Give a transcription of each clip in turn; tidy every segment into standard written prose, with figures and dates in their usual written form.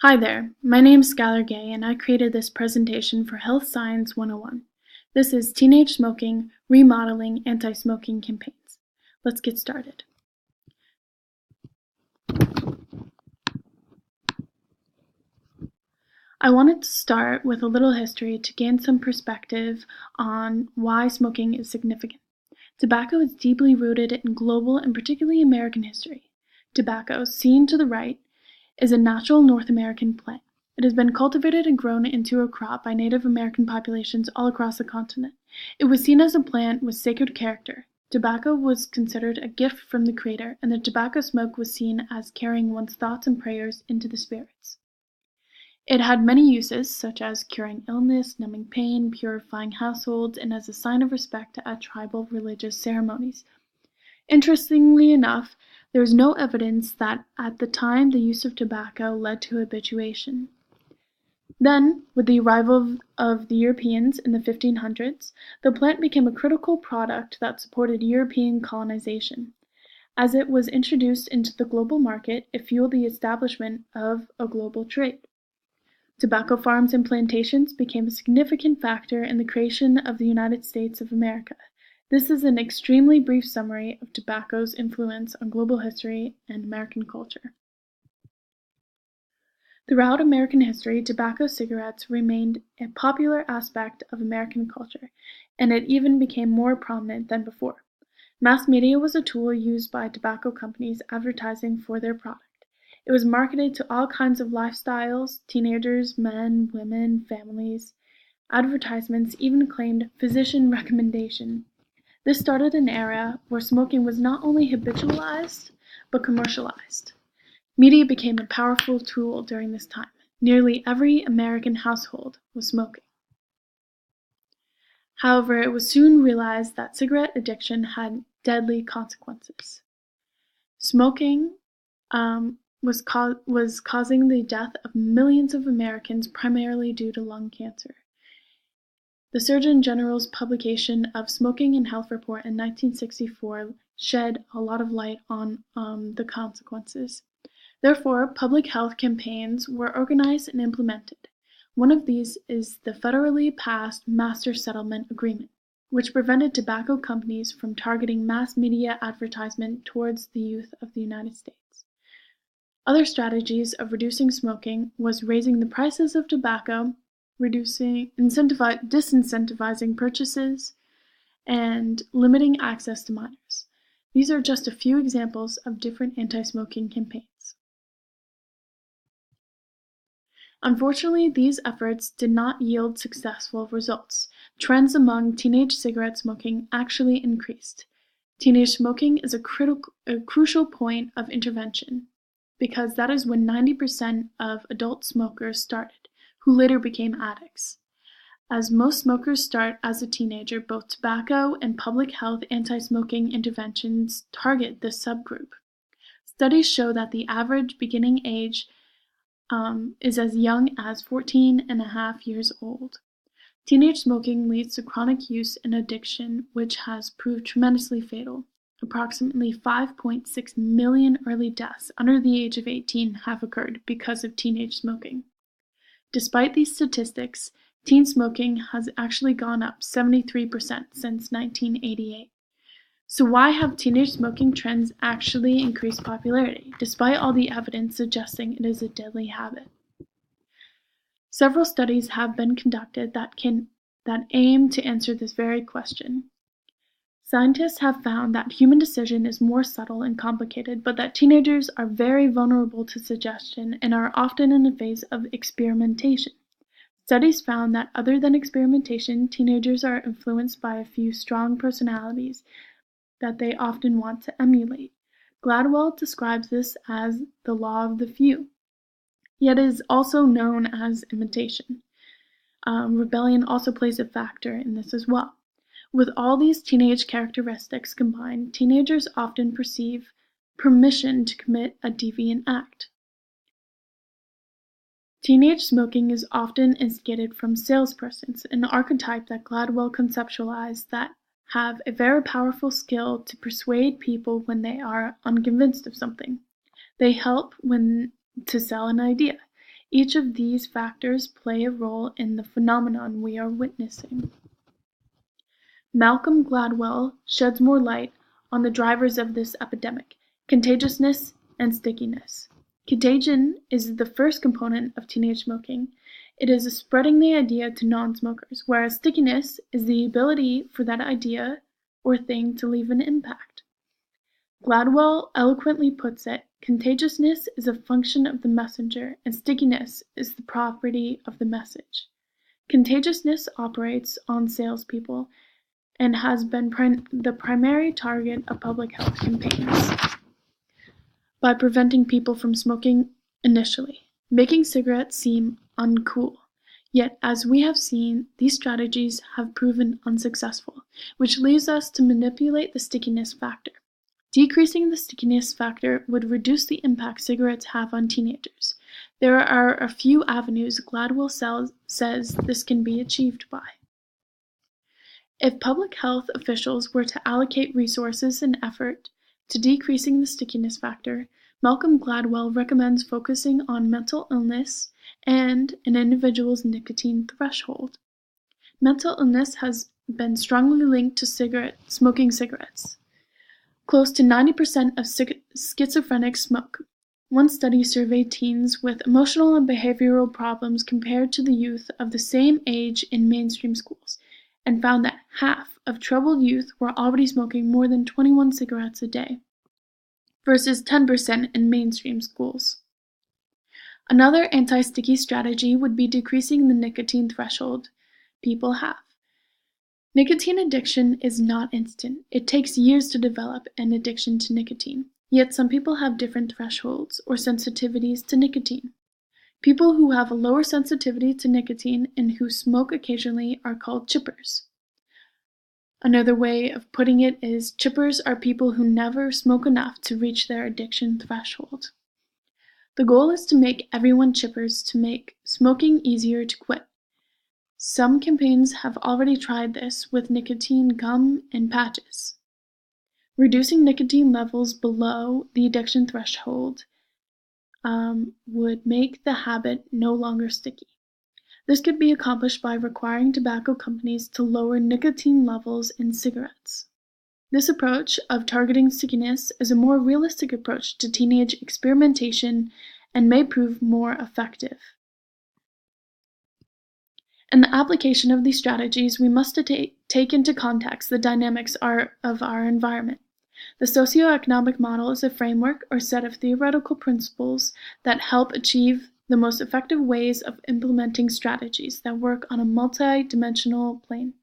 Hi there, my name is Skylar Gay and I created this presentation for Health Science 101. This is Teenage Smoking, Remodeling Anti-Smoking Campaigns. Let's get started. I wanted to start with a little history to gain some perspective on why smoking is significant. Tobacco is deeply rooted in global and particularly American history. Tobacco, seen to the right, is a natural North American plant. It has been cultivated and grown into a crop by Native American populations all across the continent. It was seen as a plant with sacred character. Tobacco was considered a gift from the Creator, and the tobacco smoke was seen as carrying one's thoughts and prayers into the spirits. It had many uses, such as curing illness, numbing pain, purifying households, and as a sign of respect at tribal religious ceremonies. Interestingly enough, there is no evidence that at the time the use of tobacco led to habituation. Then, with the arrival of the Europeans in the 1500s, the plant became a critical product that supported European colonization. As it was introduced into the global market, it fueled the establishment of a global trade. Tobacco farms and plantations became a significant factor in the creation of the United States of America. This is an extremely brief summary of tobacco's influence on global history and American culture. Throughout American history, tobacco cigarettes remained a popular aspect of American culture, and it even became more prominent than before. Mass media was a tool used by tobacco companies advertising for their product. It was marketed to all kinds of lifestyles, teenagers, men, women, families. Advertisements even claimed physician recommendation. This started an era where smoking was not only habitualized, but commercialized. Media became a powerful tool during this time. Nearly every American household was smoking. However, it was soon realized that cigarette addiction had deadly consequences. Smoking was causing the death of millions of Americans, primarily due to lung cancer. The Surgeon General's publication of Smoking and Health Report in 1964 shed a lot of light on the consequences. Therefore, public health campaigns were organized and implemented. One of these is the federally passed Master Settlement Agreement, which prevented tobacco companies from targeting mass media advertisement towards the youth of the United States. Other strategies of reducing smoking was raising the prices of tobacco, disincentivizing purchases, and limiting access to minors. These are just a few examples of different anti-smoking campaigns. Unfortunately, these efforts did not yield successful results. Trends among teenage cigarette smoking actually increased. Teenage smoking is a crucial point of intervention, because that is when 90% of adult smokers started, who later became addicts. As most smokers start as a teenager, both tobacco and public health anti-smoking interventions target this subgroup. Studies show that the average beginning age is as young as 14.5 years old. Teenage smoking leads to chronic use and addiction, which has proved tremendously fatal. Approximately 5.6 million early deaths under the age of 18 have occurred because of teenage smoking. Despite these statistics, teen smoking has actually gone up 73% since 1988. So why have teenage smoking trends actually increased popularity, despite all the evidence suggesting it is a deadly habit? Several studies have been conducted that aim to answer this very question. Scientists have found that human decision is more subtle and complicated, but that teenagers are very vulnerable to suggestion and are often in a phase of experimentation. Studies found that other than experimentation, teenagers are influenced by a few strong personalities that they often want to emulate. Gladwell describes this as the law of the few, yet it is also known as imitation. Rebellion also plays a factor in this as well. With all these teenage characteristics combined, teenagers often perceive permission to commit a deviant act. Teenage smoking is often instigated from salespersons, an archetype that Gladwell conceptualized that have a very powerful skill to persuade people when they are unconvinced of something. They help to sell an idea. Each of these factors play a role in the phenomenon we are witnessing. Malcolm Gladwell sheds more light on the drivers of this epidemic: contagiousness and stickiness. Contagion is the first component of teenage smoking. It is spreading the idea to non-smokers, whereas stickiness is the ability for that idea or thing to leave an impact. Gladwell eloquently puts it, contagiousness is a function of the messenger, and stickiness is the property of the message. Contagiousness operates on salespeople and has been the primary target of public health campaigns by preventing people from smoking initially, making cigarettes seem uncool. Yet, as we have seen, these strategies have proven unsuccessful, which leads us to manipulate the stickiness factor. Decreasing the stickiness factor would reduce the impact cigarettes have on teenagers. There are a few avenues Gladwell says this can be achieved by. If public health officials were to allocate resources and effort to decreasing the stickiness factor, Malcolm Gladwell recommends focusing on mental illness and an individual's nicotine threshold. Mental illness has been strongly linked to smoking cigarettes. Close to 90% of schizophrenics smoke. One study surveyed teens with emotional and behavioral problems compared to the youth of the same age in mainstream schools, and found that half of troubled youth were already smoking more than 21 cigarettes a day, versus 10% in mainstream schools. Another anti-sticky strategy would be decreasing the nicotine threshold people have. Nicotine addiction is not instant. It takes years to develop an addiction to nicotine. Yet some people have different thresholds or sensitivities to nicotine. People who have a lower sensitivity to nicotine and who smoke occasionally are called chippers. Another way of putting it is chippers are people who never smoke enough to reach their addiction threshold. The goal is to make everyone chippers to make smoking easier to quit. Some campaigns have already tried this with nicotine gum and patches. Reducing nicotine levels below the addiction threshold would make the habit no longer sticky. This could be accomplished by requiring tobacco companies to lower nicotine levels in cigarettes. This approach of targeting stickiness is a more realistic approach to teenage experimentation and may prove more effective. In the application of these strategies, we must take into context the dynamics of our environment. The socioeconomic model is a framework or set of theoretical principles that help achieve the most effective ways of implementing strategies that work on a multi-dimensional plane.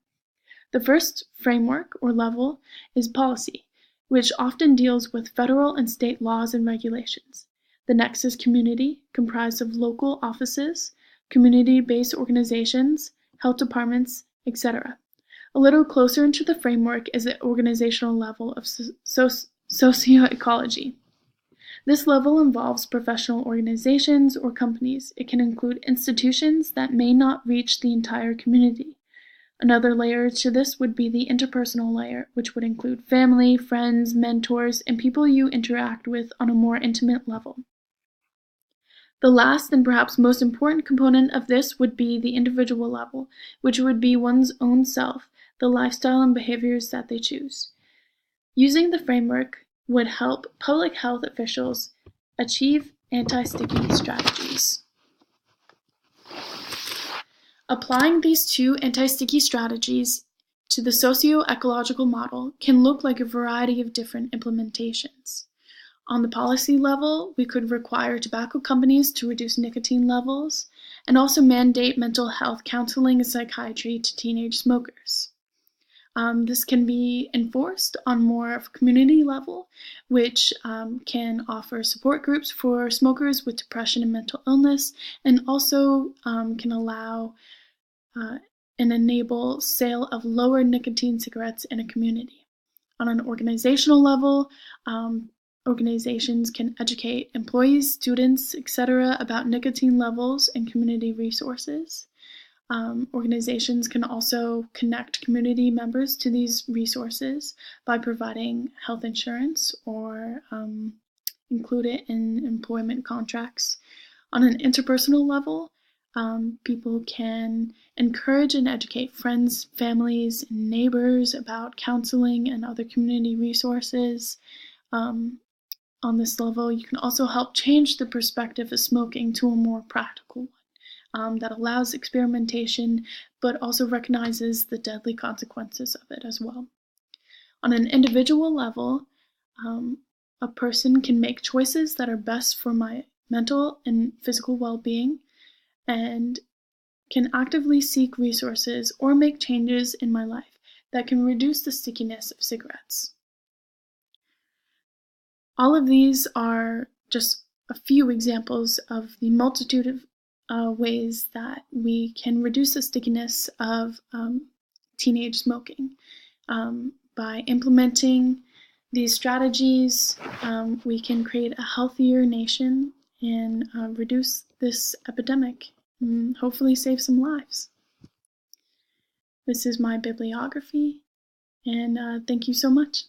The first framework or level is policy, which often deals with federal and state laws and regulations. The next is community, comprised of local offices, community-based organizations, health departments, etc. A little closer into the framework is the organizational level of socioecology. This level involves professional organizations or companies. It can include institutions that may not reach the entire community. Another layer to this would be the interpersonal layer, which would include family, friends, mentors, and people you interact with on a more intimate level. The last and perhaps most important component of this would be the individual level, which would be one's own self, the lifestyle and behaviors that they choose. Using the framework would help public health officials achieve anti-sticky strategies. Applying these two anti-sticky strategies to the socio-ecological model can look like a variety of different implementations. On the policy level, we could require tobacco companies to reduce nicotine levels and also mandate mental health counseling and psychiatry to teenage smokers. This can be enforced on more of a community level, which can offer support groups for smokers with depression and mental illness, and also can allow and enable sale of lower nicotine cigarettes in a community. On an organizational level, organizations can educate employees, students, etc. about nicotine levels and community resources. Organizations can also connect community members to these resources by providing health insurance or include it in employment contracts. On an interpersonal level, people can encourage and educate friends, families, and neighbors about counseling and other community resources. On this level, you can also help change the perspective of smoking to a more practical one that allows experimentation but also recognizes the deadly consequences of it as well. On an individual level, a person can make choices that are best for my mental and physical well-being and can actively seek resources or make changes in my life that can reduce the stickiness of cigarettes. All of these are just a few examples of the multitude of ways that we can reduce the stickiness of teenage smoking. By implementing these strategies, we can create a healthier nation and reduce this epidemic and hopefully save some lives. This is my bibliography, and thank you so much.